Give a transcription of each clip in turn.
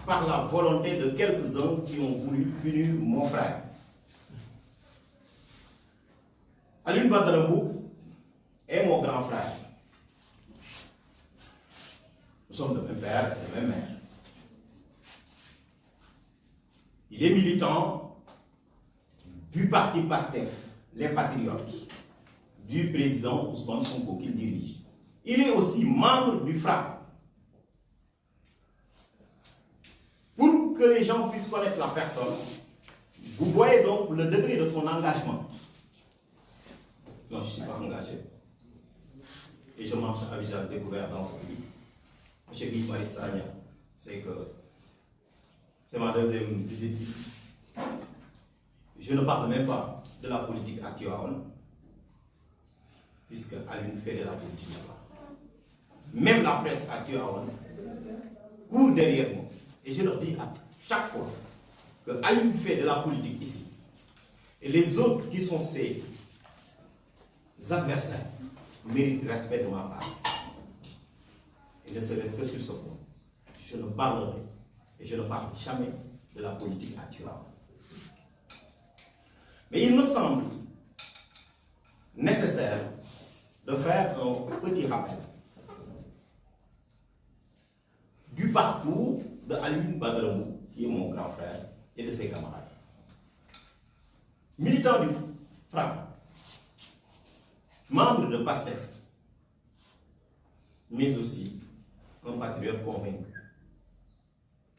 par la volonté de quelques-uns qui ont voulu punir mon frère. Alioune Badara Mboup est mon grand frère. Nous sommes de même père et de même mère. Il est militant du parti PASTEF, les Patriotes, du président Ousmane Sonko qu'il dirige. Il est aussi membre du FRAPP. Pour que les gens puissent connaître la personne, vous voyez donc le degré de son engagement. Non, je ne suis pas engagé. Et je marche à visage découvert dans ce pays. M. Guy Marius Sagna, c'est que c'est ma deuxième visite ici. Je ne parle même pas de la politique à Tivaouane, puisque Alioune fait de la politique là-bas. Même la presse à Tivaouane court derrière moi. Et je leur dis à chaque fois que Alioune fait de la politique ici. Et les autres qui sont ses adversaires méritent respect de ma part. Et ne serait-ce que sur ce point, je ne parlerai et je ne parle jamais de la politique à Tivaouane. Mais il me semble nécessaire de faire un petit rappel du parcours de Alioune Badara Mboup, qui est mon grand frère, et de ses camarades. Militant du FRAPP, membre de PASTEF, mais aussi un patriote convaincu.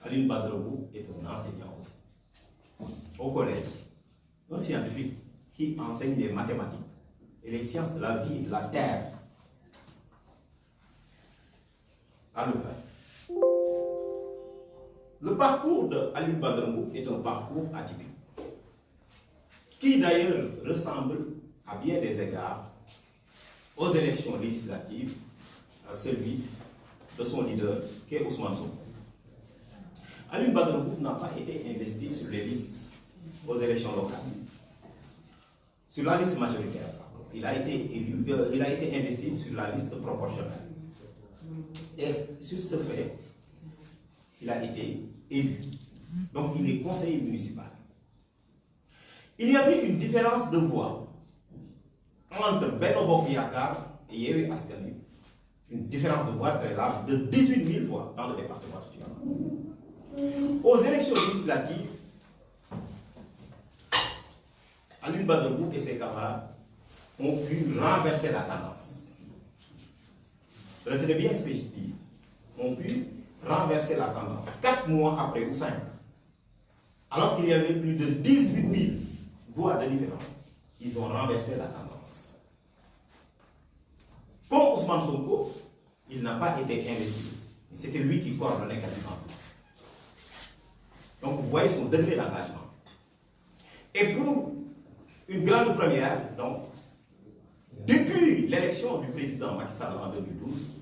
Alioune Badara Mboup est un enseignant aussi. Au collège, un scientifique qui enseigne les mathématiques et les sciences de la vie et de la terre à Louvain. Le parcours de Alioune Badara Mboup est un parcours atypique, qui d'ailleurs ressemble à bien des égards aux élections législatives, à celui de son leader, qui est Ousmane Sonko. Alioune Badara Mboup n'a pas été investi sur les listes aux élections locales. Sur la liste majoritaire, il a été investi sur la liste proportionnelle. Et sur ce fait, il a été élu. Donc il est conseiller municipal. Il y avait une différence de voix entre Benno Bokk Yakaar et Yewwi Askan Wi. Une différence de voix très large de 18 000 voix dans le département de Tivaouane. Aux élections législatives, Alioune Badara Mboup et ses camarades ont pu renverser la tendance. Retenez bien ce que je dis. Ont pu renverser la tendance. 4 mois après ou 5, alors qu'il y avait plus de 18 000 voix de différence, ils ont renversé la tendance. Comme Ousmane Sonko, il n'a pas été investi. C'était lui qui coordonnait quasiment tout. Donc vous voyez son degré d'engagement. Et pour une grande première, donc, depuis l'élection du président Macky Sall en 2012,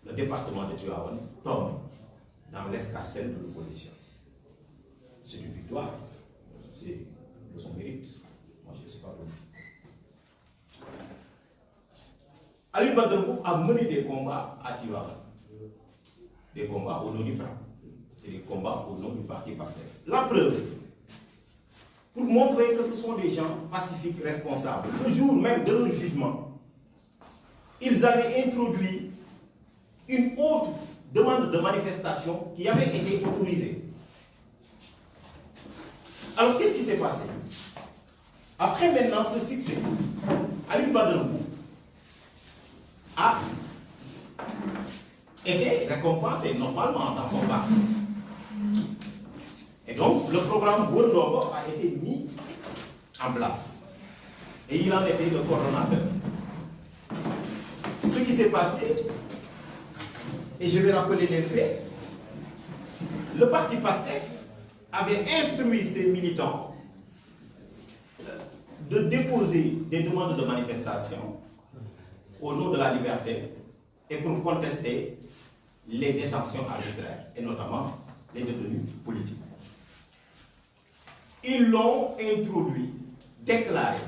le département de Tivaouane tombe dans l'escarcelle de l'opposition. C'est une victoire, c'est de son mérite. Moi, je ne sais pas pour. Alioune Badara Mboup a mené des combats à Tivaouane, des combats au nom du FRAPP et des combats au nom du parti PASTEF. La preuve, pour montrer que ce sont des gens pacifiques, responsables. Le jour même de leur jugement, ils avaient introduit une autre demande de manifestation qui avait été autorisée. Alors qu'est-ce qui s'est passé? Après maintenant ce succès, Alioune Badara Mboup a été récompensé normalement dans son parti. Et donc, le programme Bourg-Ndombo a été mis en place. Et il en était le coordonnateur. Ce qui s'est passé, et je vais rappeler les faits, le parti PASTEF avait instruit ses militants de déposer des demandes de manifestation au nom de la liberté et pour contester les détentions arbitraires, et notamment les détenus politiques. Ils l'ont introduit, déclaré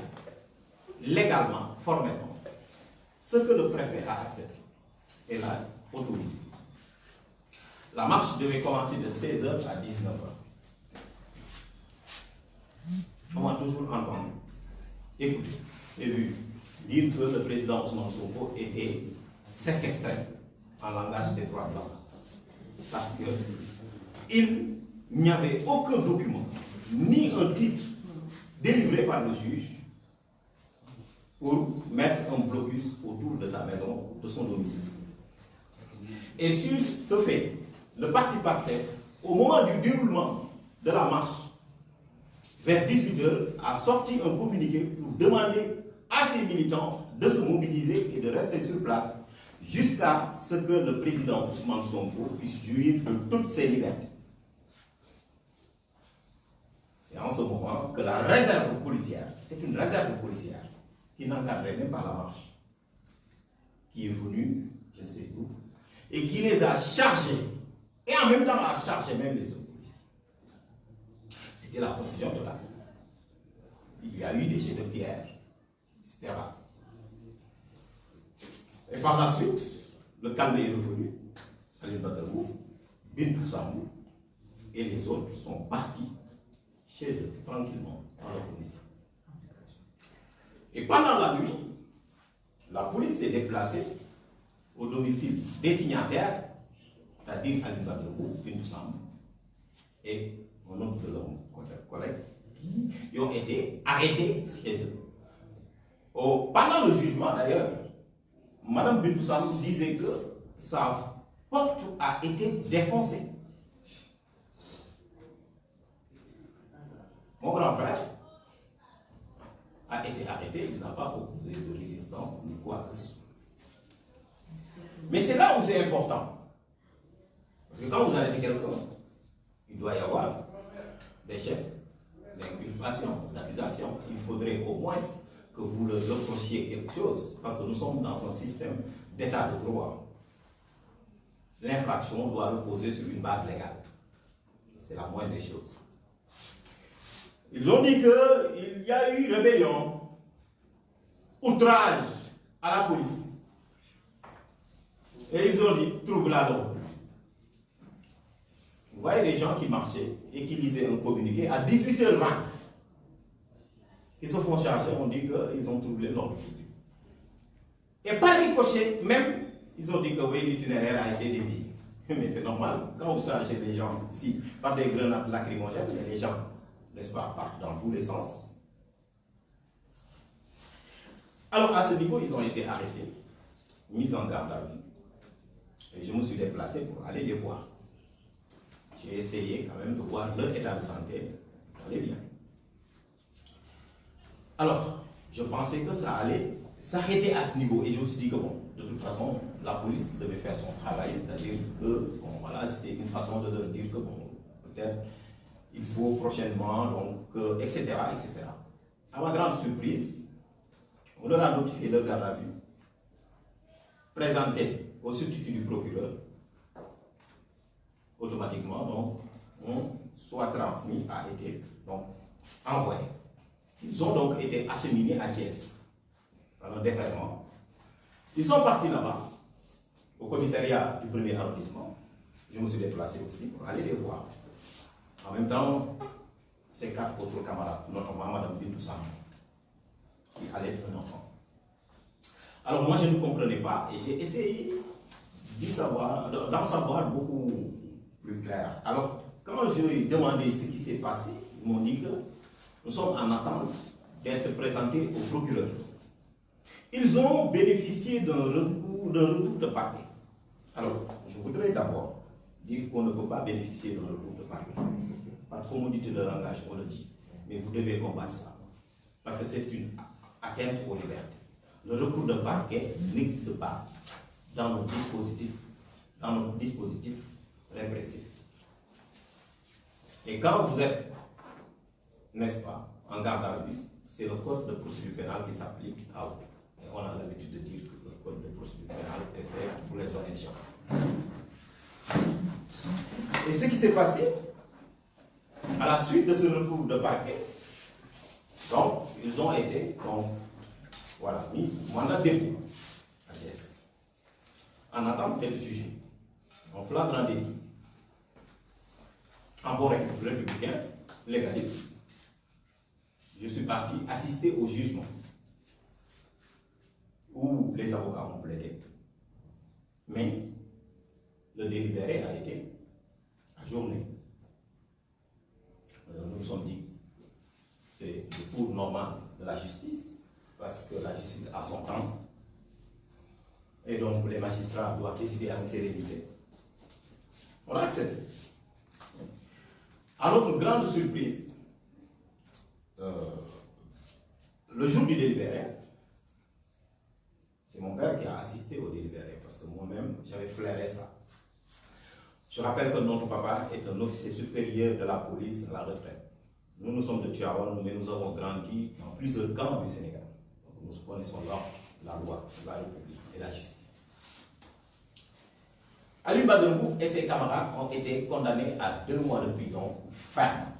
légalement, formellement, ce que le préfet a accepté et l'a autorisé. La marche devait commencer de 16h à 19h. On m'a toujours entendu, écouté et vu dire que le président Ousmane Sonko était séquestré en langage des droits blancs. Parce qu'il n'y avait aucun document, ni un titre délivré par le juge pour mettre un blocus autour de sa maison, de son domicile. Et sur ce fait, le parti PASTEF, au moment du déroulement de la marche, vers 18h, a sorti un communiqué pour demander à ses militants de se mobiliser et de rester sur place jusqu'à ce que le président Ousmane Sonko puisse jouir de toutes ses libertés. C'est en ce moment que la réserve policière, c'est une réserve policière qui n'encadrait même pas la marche, qui est venue, je ne sais où, et qui les a chargés, et en même temps a chargé même les autres policiers. C'était la confusion totale. Il y a eu des jets de pierre, etc. Et par la suite, le calme est revenu. Alioune Badara Mboup, Bintou Sambou et les autres sont partis chez eux, tranquillement, dans leur domicile. Et pendant la nuit, la police s'est déplacée au domicile des signataires, c'est-à-dire Alioune Badara Mboup, Bintou Sambou et un autre de leurs collègues qui ont été arrêtés chez eux. Pendant le jugement, d'ailleurs, Mme Bintou Sambou disait que sa porte a été défoncée. Mon grand frère a été arrêté, il n'a pas opposé de résistance ni quoi que ce soit. Mais c'est là où c'est important. Parce que quand vous arrêtez quelqu'un, il doit y avoir des chefs d'inculpation, d'accusation. Il faudrait au moins que vous le reprochiez quelque chose, parce que nous sommes dans un système d'état de droit. L'infraction doit reposer sur une base légale. C'est la moindre des choses. Ils ont dit qu'il y a eu rébellion, outrage à la police. Et ils ont dit trouble à l'ordre. Vous voyez les gens qui marchaient et qui lisaient un communiqué à 18h20. Ils se font charger, on dit qu'ils ont troublé l'ordre public. Et par ricochet, même, ils ont dit que oui, l'itinéraire a été dévié. Mais c'est normal, quand vous chargez les gens ici par des grenades lacrymogènes, les gens, n'est-ce pas, partent dans tous les sens. Alors à ce niveau, ils ont été arrêtés, mis en garde à vue. Et je me suis déplacé pour aller les voir. J'ai essayé quand même de voir leur état de santé dans les liens. Alors, je pensais que ça allait s'arrêter à ce niveau. Et je me suis dit que bon, de toute façon, la police devait faire son travail. C'est-à-dire que, bon, voilà, c'était une façon de leur dire que, bon, peut-être, il faut prochainement, donc, etc., etc. À ma grande surprise, on leur a notifié leur garde à vue, présenté au substitut du procureur. Automatiquement, donc, on soit transmis, a été donc envoyé. Ils ont donc été acheminés à Thiès, dans un déferlement. Ils sont partis là-bas, au commissariat du 1er arrondissement. Je me suis déplacé aussi pour aller les voir. En même temps, ces 4 autres camarades, notamment Mme Bintou Sambou, qui allait un enfant. Alors moi, je ne comprenais pas et j'ai essayé d'en savoir beaucoup plus clair. Alors, quand je lui ai demandé ce qui s'est passé, ils m'ont dit que nous sommes en attente d'être présentés au procureur. Ils ont bénéficié d'un retour de parquet. Alors, je voudrais d'abord dire qu'on ne peut pas bénéficier d'un retour de parquet. Par commodité de langage, on le dit. Mais vous devez combattre ça. Parce que c'est une atteinte aux libertés. Le recours de parquet n'existe pas dans notre dispositif répressif. Et quand vous êtes, n'est-ce pas, en garde à vue, c'est le code de procédure pénale qui s'applique à vous. Et on a l'habitude de dire que le code de procédure pénale est fait pour les honnêtes gens. Et ce qui s'est passé, à la suite de ce recours de parquet, donc, ils ont été, donc, voilà, mis mandat de dépôt à Thiès, en attente d'être jugés, en flagrant délit, en bon républicain, légaliste, je suis parti assister au jugement où les avocats ont plaidé, mais le délibéré a été ajourné. Nous nous sommes dit, c'est le cours normal de la justice, parce que la justice a son temps, et donc les magistrats doivent décider avec sérénité. On a accepté. À notre grande surprise, le jour du délibéré, c'est mon père qui a assisté au délibéré, parce que moi-même, j'avais flairé ça. Je rappelle que notre papa est un officier supérieur de la police à la retraite. Nous sommes de Tivaouane, mais nous avons grandi dans plusieurs camps du Sénégal. Donc nous connaissons l'ordre, la loi, la République et la justice. Alioune Badara Mboup et ses camarades ont été condamnés à 2 mois de prison ferme.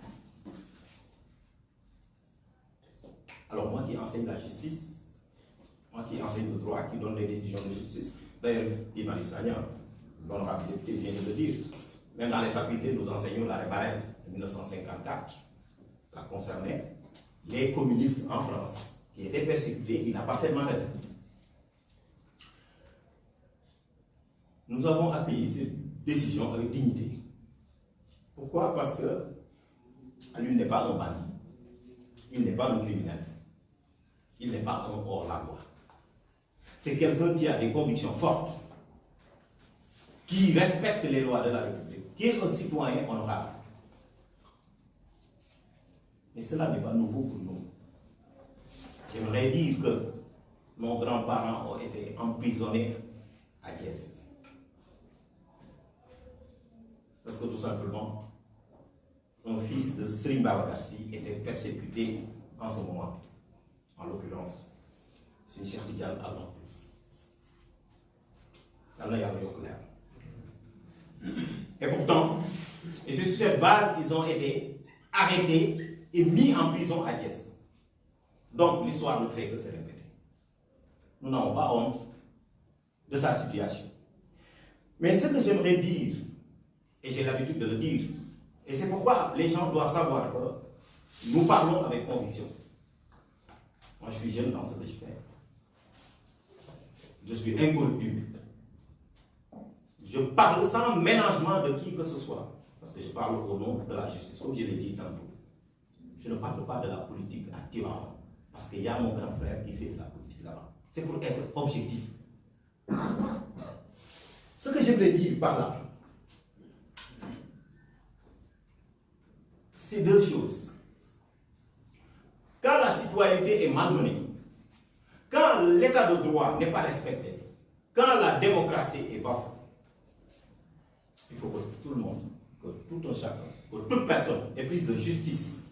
Alors moi qui enseigne la justice, moi qui enseigne le droit, qui donne des décisions de justice, d'ailleurs, Guy Marius Sagna, l'honorable député vient de le dire, même dans les facultés, nous enseignons la Rébarème de 1954. Ça concernait les communistes en France, qui étaient persécutés, il a parfaitement raison. Nous avons accueilli cette décision avec dignité. Pourquoi? Parce que Alioune n'est pas un bandit, il n'est pas un criminel, il n'est pas un hors-la-loi. C'est quelqu'un qui a des convictions fortes, qui respecte les lois de la République, qui est un citoyen honorable. Et cela n'est pas nouveau pour nous. J'aimerais dire que nos grands-parents ont été emprisonnés à Thiès. Parce que tout simplement, un fils de Serigne Babacar Sy était persécuté en ce moment. En l'occurrence, c'est une Cheikh Tidiane avant. Et pourtant, et c'est sur cette base qu'ils ont été arrêtés et mis en prison à Thiès. Donc l'histoire ne fait que se répéter. Nous n'avons pas honte de sa situation. Mais ce que j'aimerais dire, et j'ai l'habitude de le dire, et c'est pourquoi les gens doivent savoir que nous parlons avec conviction. Moi, je suis jeune dans ce que je fais. Je suis incorruptible. Je parle sans ménagement de qui que ce soit. Parce que je parle au nom de la justice, comme je l'ai dit tantôt. Je ne parle pas de la politique à Tivaouane. Parce qu'il y a mon grand frère qui fait de la politique là-bas. C'est pour être objectif. Ce que j'aimerais dire par là, c'est 2 choses. Quand la citoyenneté est malmenée, quand l'état de droit n'est pas respecté, quand la démocratie est bafouée, il faut que tout le monde, que tout un chacun, que toute personne ait plus de justice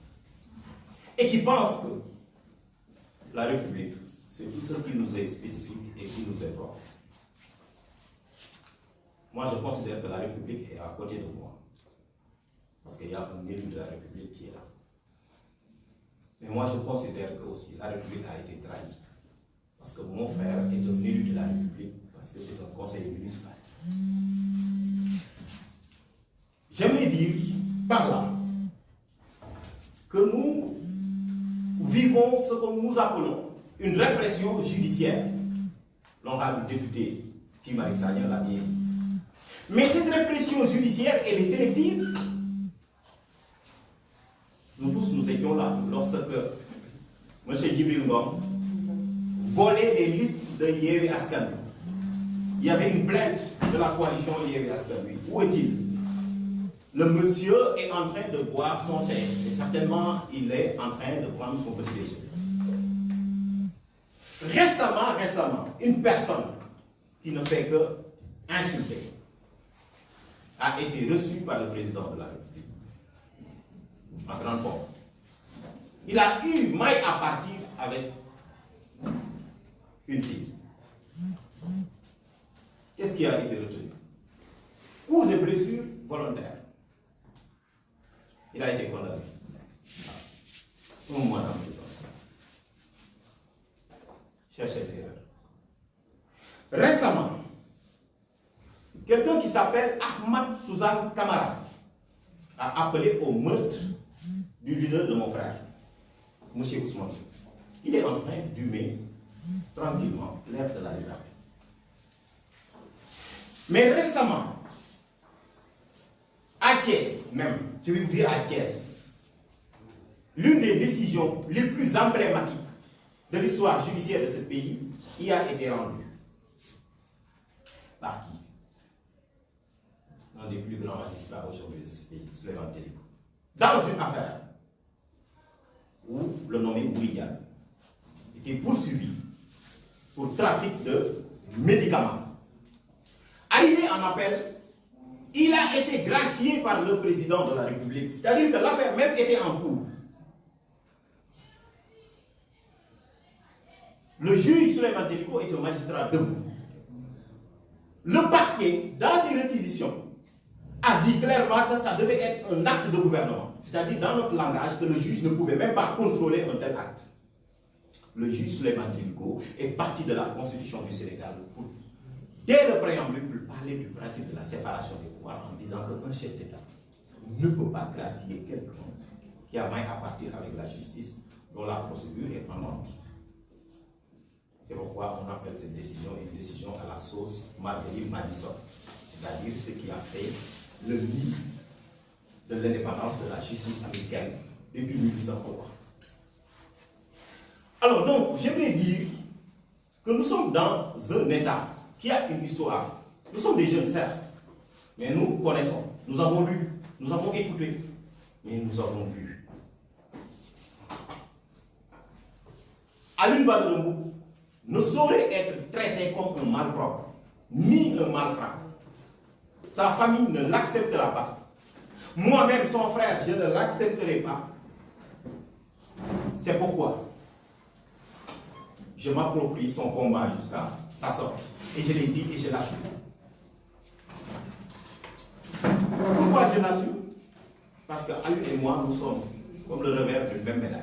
et qui pense que la République, c'est tout ce qui nous est spécifique et qui nous est propre. Moi, je considère que la République est à côté de moi. Parce qu'il y a un élu de la République qui est là. Mais moi, je considère que aussi la République a été trahie. Parce que mon frère est un élu de la République, parce que c'est un conseiller municipal. J'aimerais dire par là que nous vivons ce que nous appelons une répression judiciaire. L'honorable député Guy Marius Sagna l'a bien dit. Mais cette répression judiciaire, elle est sélective. Nous tous, nous étions là lorsque M. Djibril Ngom volait les listes de Yewwi Askan Wi. Il y avait une plainte de la coalition Yewwi Askan Wi. Où est-il? Le monsieur est en train de boire son thé. Et certainement, il est en train de prendre son petit déjeuner. Récemment, une personne qui ne fait que insulter a été reçue par le président de la République en grande pompe. Il a eu maille à partir avec une fille. Qu'est-ce qui a été retenu? Coups et blessures volontaires. Il a été condamné. 1 mois en prison. Cherchez l'erreur. Récemment, quelqu'un qui s'appelle Ahmad Suzanne Kamara a appelé au meurtre du leader de mon frère, M. Ousmane. Il est en train d'humer tranquillement l'ère de la liberté. Mais récemment, à Thiès même, je vais vous dire à Thiès, l'une des décisions les plus emblématiques de l'histoire judiciaire de ce pays y a été rendue. Par qui? Un des plus grands magistrats aujourd'hui de ce pays, Souleymane Teliko. Dans une affaire où le nommé Bouridiane était poursuivi pour trafic de médicaments. Arrivé en appel, il a été gracié par le président de la République. C'est-à-dire que l'affaire même était en cours. Le juge Souleymane Teliko est un magistrat debout. Le parquet, dans ses réquisitions, a dit clairement que ça devait être un acte de gouvernement. C'est-à-dire, dans notre langage, que le juge ne pouvait même pas contrôler un tel acte. Le juge Souleymane Teliko est parti de la Constitution du Sénégal pour, dès le préambule, parler du principe de la séparation des pouvoirs en disant qu'un chef d'État ne peut pas gracier quelqu'un qui a maille à partir avec la justice dont la procédure est en ordre. C'est pourquoi on appelle cette décision une décision à la sauce Marguerite Madison, c'est-à-dire ce qui a fait le nid de l'indépendance de la justice américaine depuis 1803. Alors donc, j'aimerais dire que nous sommes dans un État qui a une histoire. Nous sommes des jeunes, certes, mais nous connaissons, nous avons lu, nous avons écouté, mais nous avons vu. Alioune Badara Mboup ne saurait être traité comme un malpropre, ni un malfrat. Sa famille ne l'acceptera pas. Moi-même, son frère, je ne l'accepterai pas. C'est pourquoi je m'approprie son combat jusqu'à sa sortie. Et je l'ai dit et je l'assume. Pourquoi je l'assume? Parce que Alioune et moi, nous sommes comme le revers d'une même médaille.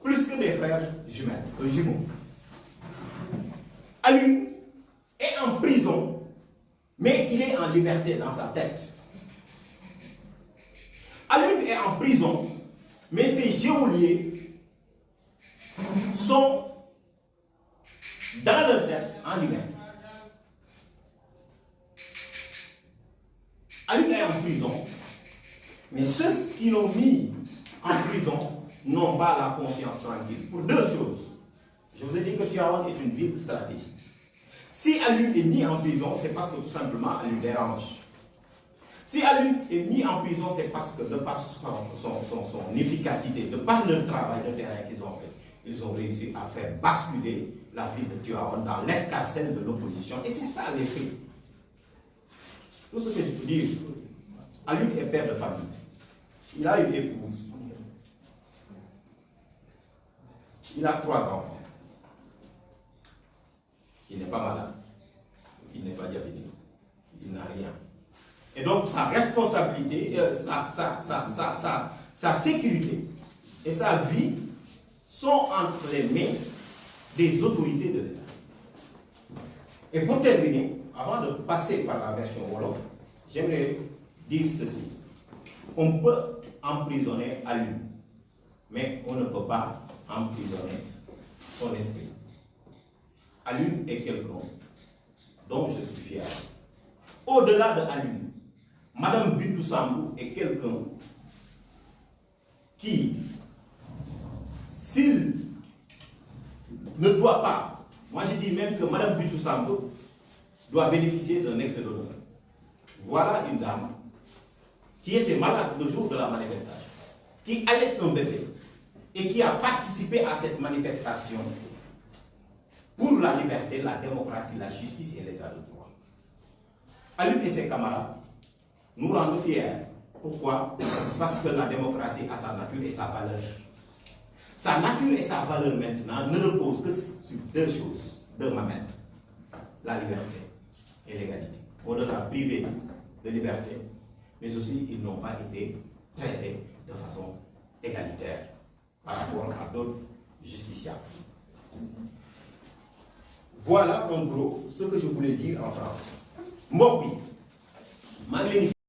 Plus que des frères jumeaux. Alioune est en prison, mais il est en liberté dans sa tête. Alioune est en prison, mais ses geôliers sont dans leur tête en liberté. Alioune est en prison, mais ceux qui l'ont mis en prison n'ont pas la conscience tranquille. Pour deux choses. Je vous ai dit que Tivaouane est une ville stratégique. Si Alioune est mis en prison, c'est parce que tout simplement Alioune dérange. Si Alioune est mis en prison, c'est parce que de par son efficacité, de par leur travail de terrain qu'ils ont fait, ils ont réussi à faire basculer la ville de Tivaouane dans l'escarcelle de l'opposition. Et c'est ça les faits. Tout ce que je peux dire, Alioune est père de famille. Il a une épouse. Il a 3 enfants. Il n'est pas malade. Il n'est pas diabétique. Il n'a rien. Et donc sa responsabilité, sa sécurité et sa vie sont entre les mains des autorités de l'État. Et pour terminer, avant de passer par la version Wolof, j'aimerais dire ceci. On peut emprisonner Alioune, mais on ne peut pas emprisonner son esprit. Alioune est quelqu'un dont je suis fier. Au-delà de Alioune, Madame Bintou Sambou est quelqu'un qui, s'il ne doit pas, moi je dis même que Madame Bintou Sambou doit bénéficier d'un excès d'honneur. Voilà une dame qui était malade le jour de la manifestation, qui allait un bébé et qui a participé à cette manifestation pour la liberté, la démocratie, la justice et l'état de droit. Alioune et ses camarades nous rendent fiers. Pourquoi? Parce que la démocratie a sa nature et sa valeur. Sa nature et sa valeur maintenant ne reposent que sur deux choses, deux mamelles. La liberté et l'égalité. On leur a privé de liberté, mais aussi ils n'ont pas été traités de façon égalitaire par rapport à d'autres justiciables. Voilà en gros ce que je voulais dire en France. Mbokk yi maa ngi leen